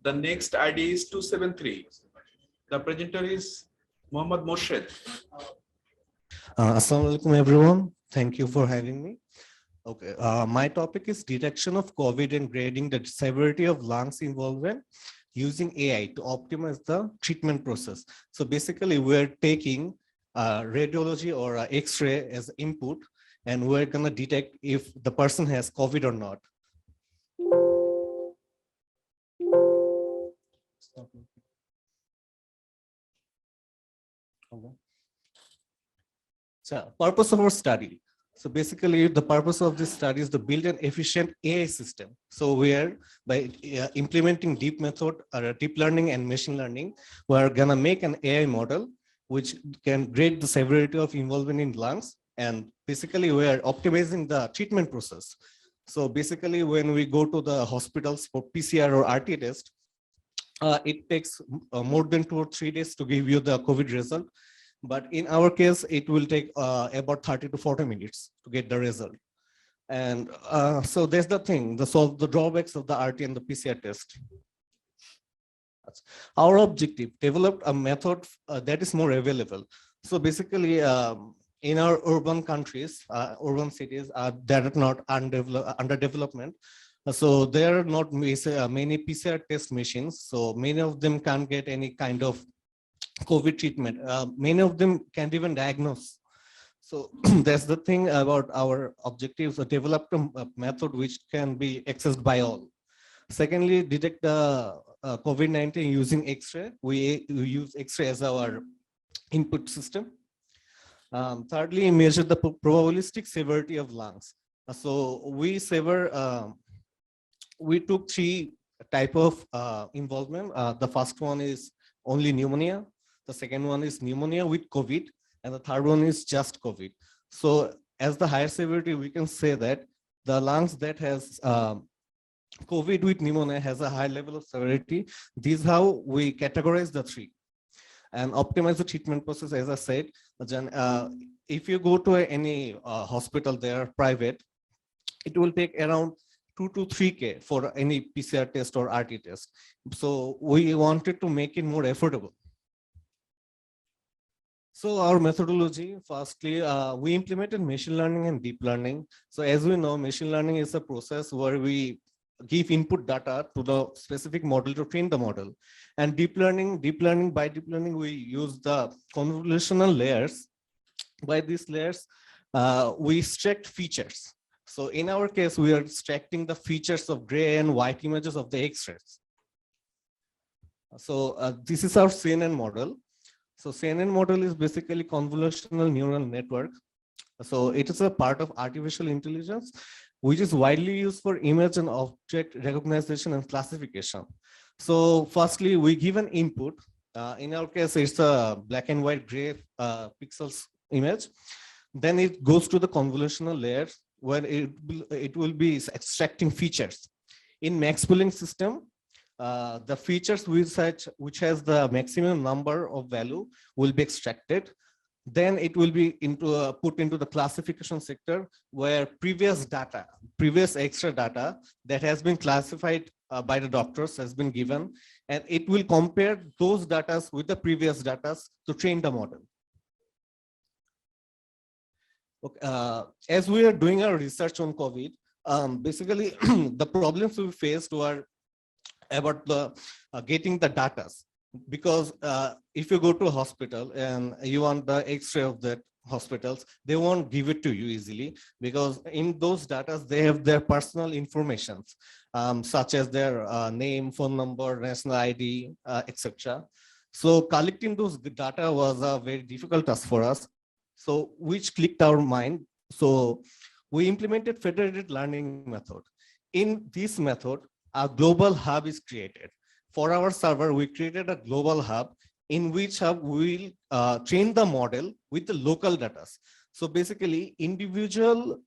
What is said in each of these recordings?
The next ID is 273. The presenter is Mohammad Morshed. Assalamu alaikum, everyone. Thank you for having me. Okay, my topic is detection of COVID and grading the severity of lungs involvement using AI to optimize the treatment process. So basically, we're taking radiology or X-ray as input, and we're gonna detect if the person has COVID or not. So purpose of our study. So basically the purpose of this study is to build an efficient AI system. So we are by implementing deep method or deep learning and machine learning, we're gonna make an AI model which can grade the severity of involvement in lungs. And basically we are optimizing the treatment process. So basically when we go to the hospitals for PCR or RT test, it takes more than 2 or 3 days to give you the COVID result. But in our case, it will take about 30 to 40 minutes to get the result. And so there's the thing, the drawbacks of the RT and the PCR test. Our objective, developed a method that is more available. So basically, in our urban countries, urban cities that are not under development, so there are not many PCR test machines. So many of them can't get any kind of COVID treatment. Many of them can't even diagnose. So that's the thing about our objectives, to develop a method which can be accessed by all. Secondly, detect the COVID-19 using X-ray. We use X-ray as our input system. Thirdly, measure the probabilistic severity of lungs. So we took 3 type of involvement. The first one is only pneumonia. The second one is pneumonia with COVID, and the third one is just COVID. So as the higher severity, we can say that the lungs that has COVID with pneumonia has a high level of severity. This is how we categorize the 3 and optimize the treatment process. As I said, if you go to any hospital, they are private, it will take around 2 to 3K for any PCR test or RT test. So we wanted to make it more affordable. So our methodology, firstly, we implemented machine learning and deep learning. So as we know, machine learning is a process where we give input data to the specific model to train the model. And deep learning, we use the convolutional layers. By these layers, we extract features. So in our case, we are extracting the features of gray and white images of the X-rays. So this is our CNN model. So CNN model is basically convolutional neural network. So it is a part of artificial intelligence, which is widely used for image and object recognition and classification. So firstly, we give an input. In our case, it's a black and white gray pixels image. Then it goes to the convolutional layer where it will be extracting features. In max pooling system, the features which has the maximum number of value will be extracted. Then it will be put into the classification sector where previous extra data that has been classified by the doctors has been given, and it will compare those data with the previous data to train the model. Okay, as we are doing our research on COVID, basically the problems we faced were about the getting the data, because if you go to a hospital and you want the X-ray of that hospitals, they won't give it to you easily, because in those data they have their personal informations, such as their name, phone number, national ID, etc. So collecting those data was a very difficult task for us. So which clicked our mind. So we implemented federated learning method. In this method, a global hub is created. For our server, we created a global hub in which hub we will train the model with the local data. So basically, individual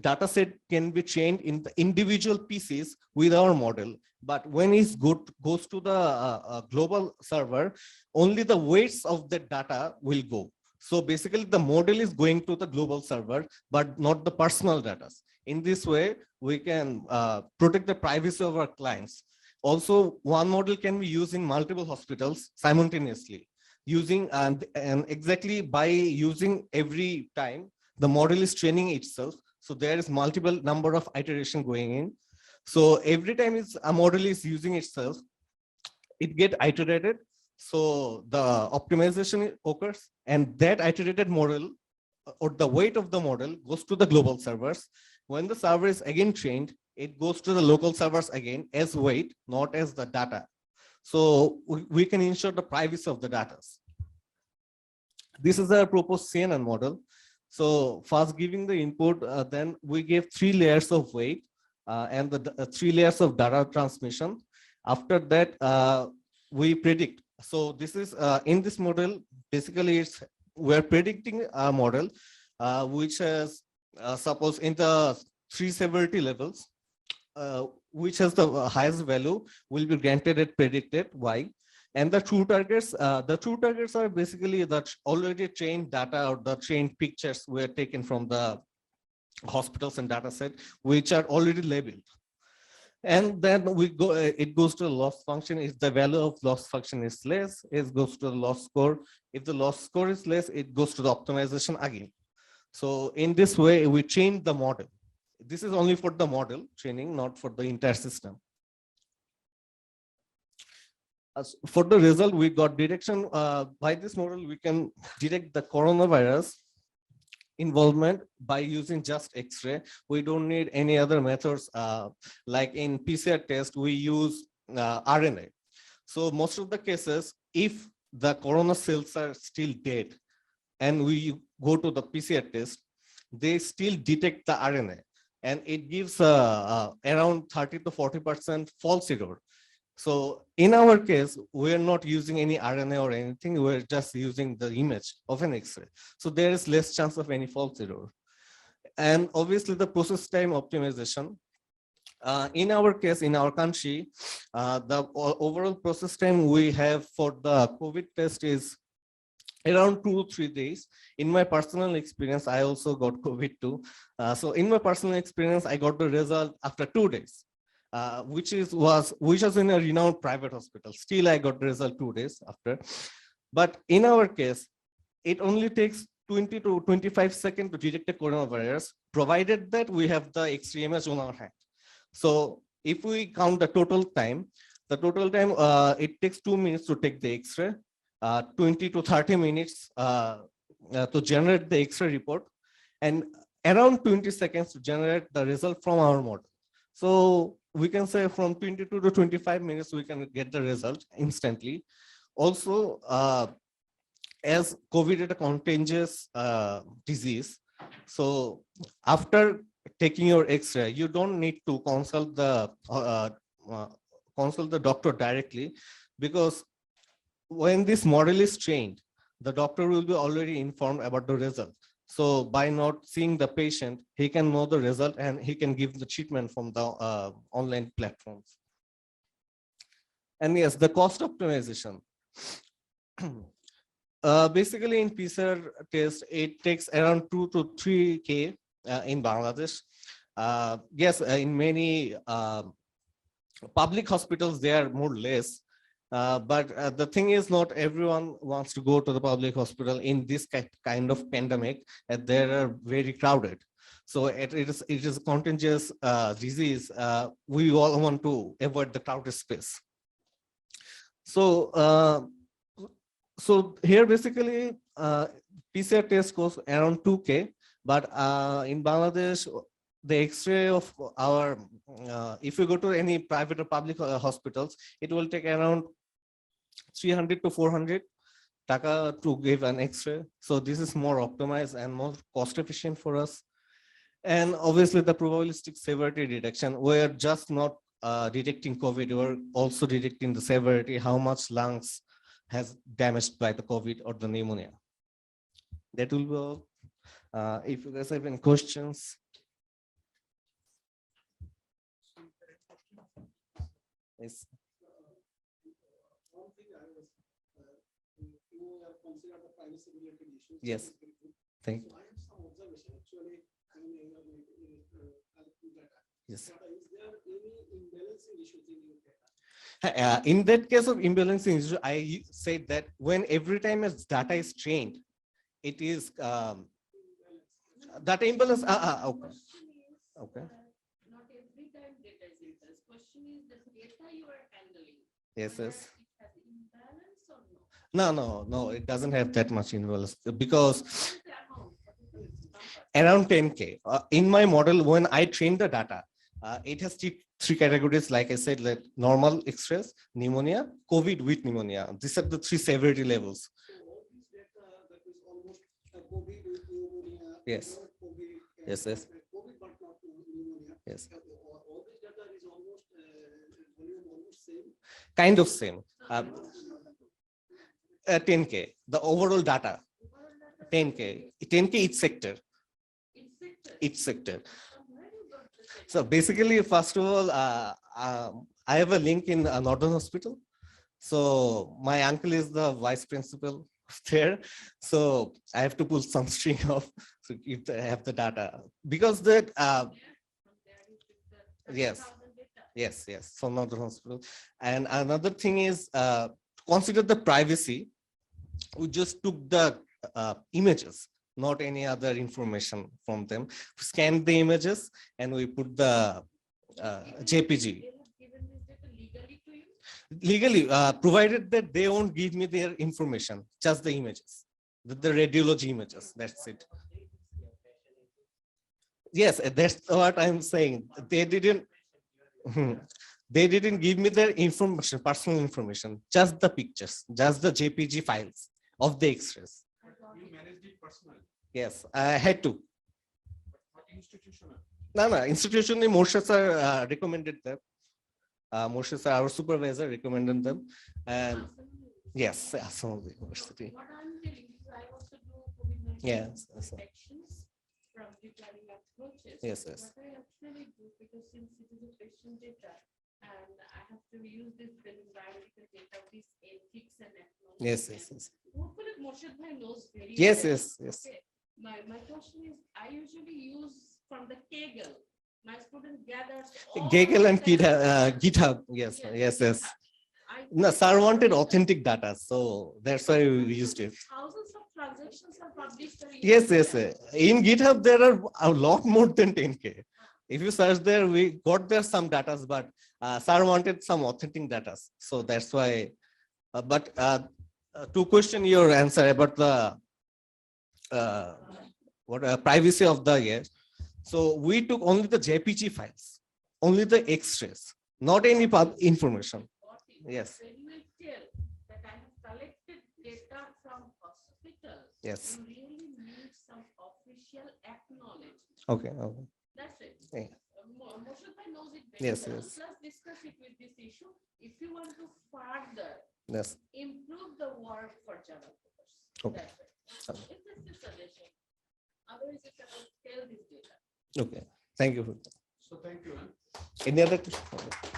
data set can be trained in the individual pieces with our model. But when it goes to the global server, only the weights of the data will go. So basically, the model is going to the global server, but not the personal data. In this way, we can protect the privacy of our clients. Also, one model can be used in multiple hospitals simultaneously, using and exactly by using every time the model is training itself. So there is multiple number of iteration going in. So every time a model is using itself, it get iterated. So the optimization occurs, and that iterated model or the weight of the model goes to the global servers. When the server is again trained, it goes to the local servers again as weight, not as the data. So we can ensure the privacy of the data. This is a proposed CNN model. So first giving the input, then we gave 3 layers of weight and the 3 layers of data transmission. After that, we predict. So this is in this model, basically we're predicting a model which has suppose in the 3 severity levels, which has the highest value will be granted at predicted Y. And the true targets are basically the already trained data or the trained pictures were taken from the hospitals and data set, which are already labeled. And then it goes to the loss function. If the value of loss function is less, it goes to the loss score. If the loss score is less, it goes to the optimization again. So in this way, we train the model. This is only for the model training, not for the entire system. As for the result, we got detection by this model. We can detect the coronavirus involvement by using just X-ray. We don't need any other methods. Like in PCR test, we use RNA. So most of the cases, if the corona cells are still dead and we go to the PCR test, they still detect the RNA, and it gives around 30 to 40% false error. So in our case, we're not using any RNA or anything. We're just using the image of an X-ray. So there is less chance of any false error. And obviously the process time optimization. In our case, in our country, the overall process time we have for the COVID test is around 2 to 3 days. In my personal experience, I also got COVID too. So in my personal experience, I got the result after 2 days. Which was in a renowned private hospital. Still, I got the result 2 days after. But in our case, it only takes 20 to 25 seconds to detect a coronavirus, provided that we have the X-ray image on our hand. So if we count the total time, it takes 2 minutes to take the X-ray, 20 to 30 minutes to generate the X-ray report, and around 20 seconds to generate the result from our model. So we can say from 22 to 25 minutes, we can get the result instantly. Also, as COVID is a contagious disease, so after taking your X-ray, you don't need to consult the doctor directly, because when this model is trained, the doctor will be already informed about the result. So by not seeing the patient, he can know the result and he can give the treatment from the online platforms. And yes, the cost optimization. Basically in PCR test, it takes around 2 to 3K in Bangladesh. Yes, in many public hospitals, they are more or less. But the thing is, not everyone wants to go to the public hospital in this kind of pandemic, and they are very crowded. So it is a contagious disease. We all want to avoid the crowded space. So here basically PCR test costs around 2K, but in Bangladesh, the X-ray of our, if you go to any private or public hospitals, it will take around 300 to 400 taka to give an X-ray. So this is more optimized and more cost efficient for us. And obviously the probabilistic severity detection, we're just not detecting COVID, we're also detecting the severity, how much lungs has damaged by the COVID or the pneumonia. That will be all. If you guys have any questions. Yes. Yes. Thank you. Yes. In that case of imbalancing, I said that when every time as data is trained, it is data imbalance. Okay. Okay. Not every time data is imbalanced. Question is the data you are handling. Yes, whether yes. It has imbalance or not. No, it doesn't have that much imbalance because What is the amount? What is the number? around 10K. In my model, when I train the data, it has three categories, like I said, like normal X-rays, pneumonia, COVID with pneumonia. These are the three severity levels. So all these data that is almost COVID with pneumonia. Yes. not COVID, Yes, yes. COVID but not pneumonia. Yes. All this data is almost volume almost same. Kind of same. 10K, the overall data, 10K, 10K each sector, In sector. each sector. Where you got the data? So basically, first of all, I have a link in Northern Hospital. So my uncle is the vice principal there. So I have to pull some string off to if I have the data because that From there you took the Yes. 30,000 data. yes from Northern Hospital. And another thing is consider the privacy. We just took the images, not any other information from them. Scanned the images and we put the JPG. They have given this data legally to you? Legally, provided that they won't give me their information, just the images, the radiology images, that's it. Yes, that's what I'm saying. They didn't give me their information, personal information, just the pictures, just the JPG files of the X-rays. You managed it personally. Yes, I had to. What institutional? No, institutionally, Moshe sir recommended them. Moshe sir, our supervisor, recommended them. And yes, Assam University. What I'm telling you, I also do COVID-19 Yes, yes, sir. detections from declaring approaches. Yes, yes. What I actually do, because since it is a patient data, and I have to use this biological data, these ethics and acknowledgement. Yes. Hopefully Morshed bhai knows very Yes, well. yes. Okay. My question is, I usually use from the Kaggle. My student gathers. all Gaggle and the- GitHub. Yes. I- No, sir wanted authentic data, so that's why we used it. Thousands of transactions are published. Yes. In GitHub, there are a lot more than 10K. If you search there, we got there some data, but sir wanted some authentic data. So that's why, but to question your answer about the privacy of the year. So we took only the JPG files, only the X-rays, not any information. Yes. When you tell that I have collected data from hospital, Yes. you really need some official acknowledgement. Okay. That's it. Yeah. Morshed bhai knows it very Yes, well. yes. Plus discuss it with this issue. If you want to further Yes. improve the work for journal papers. Okay. That's it. It's just a suggestion. Otherwise, you cannot tell this data. Okay. Thank you. So thank you. Any other question?